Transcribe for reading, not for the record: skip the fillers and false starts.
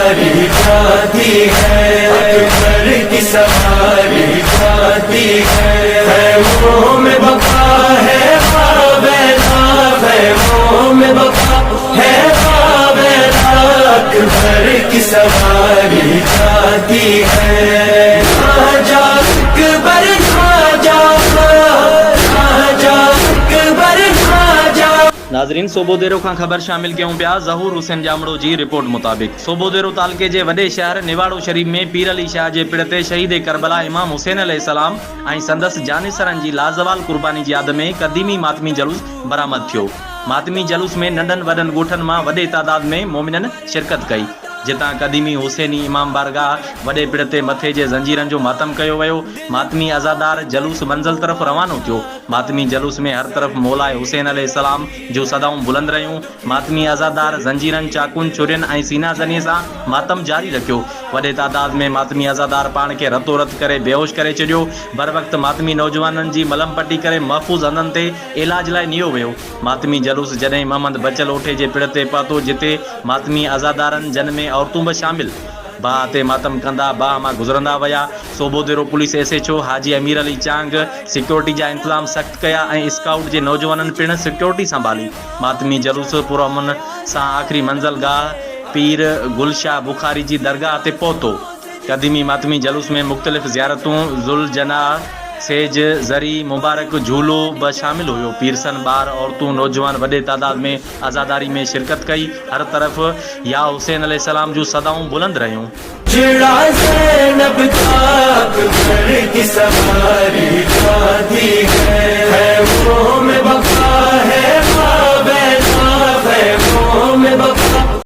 सवारी जाती है, अकबर की सवारी जाती है मुँह में बका है बाबेला, है मुँह में बका है बाबेला, अकबर की सवारी जाती है। राजा अकबर राजा, राजा अकबर राजा। नाज़रीन, सोबोदेरो खां ख़बर शामिल कयूं पिया। ज़हूर हुसैन जामड़ो जी रिपोर्ट मुताबिक़ सोबोदेरो तालके जे वॾे शहर निवाड़ो शरीफ़ में पीर अली शाह जे पिण ते शहीद करबला इमाम हुसैन अलैहिस्सलाम ऐं संदसि जानिसरनि जी लाज़वाल कुर्बानी जी यादि में क़दीमी मातमी जलूस बरामद थियो। मातमी जलूस में नंढनि वॾनि ॻोठनि मां वॾे तादाद में मोमिननि शिरकत कई, जितां क़दीमी हुसैनी इमाम बारगाह वॾे पिण ते मथे जे ज़ंजीरनि जो मातम कयो वियो। मातमी अज़ादार जलूस मंज़िल तरफ़ रवानो थियो। मातमी जलूस में हर तरफ़ मौलाए हुसैन अलैहिस्सलाम जो सदाऊं बुलंद रहियूं। मातमी अज़ादार ज़ंजीरनि, चाकुनि, छुरियुनि ऐं सीना ज़नी सां मातम जारी रखियो। वॾे तादाद में मातमी अज़ादार पाण खे रतो रत करे बेहोश करे छॾियो। बर वक़्त मातमी नौजवाननि जी मलम पटी करे महफ़ूज़ हंधनि ते इलाज लाइ नियो वियो। मातमी जलूस जॾहिं मोहम्मद बचल ओठे जे पिण ते पहुतो, जिते मातमी अज़ादारनि जन में औरतूं बि शामिल बाह ते मातम कंदा बाह मां गुज़रंदा विया। सोबोदेरो पुलिस SHO हाजी अमीर अली चांग सिक्योरिटी जा इंतज़ाम सख़्त कया ऐं स्काउट जे नौजवाननि पिण सिक्योरिटी संभाली। मातमी जलूस पुरअमन सां आख़िरी मंज़िल गाह पीर गुलशाह बुखारी जी दरगाह ते पहुतो। क़दीमी मातमी जलूस में मुख़्तलिफ़ ज़ियारतूं, ज़ुल जनाह, सेज, ज़री, मुबारक झूलो बि शामिल हुयो। पीरसन, ॿार, औरतूं, नौजवान वॾे तादाद में आज़ादारी में शिरकत कई। हर तरफ़ या हुसैन अलैहिस्सलाम जूं सदाऊं बुलंद रहियूं। चिड़ा ज़ैनब का अकबर की सवारी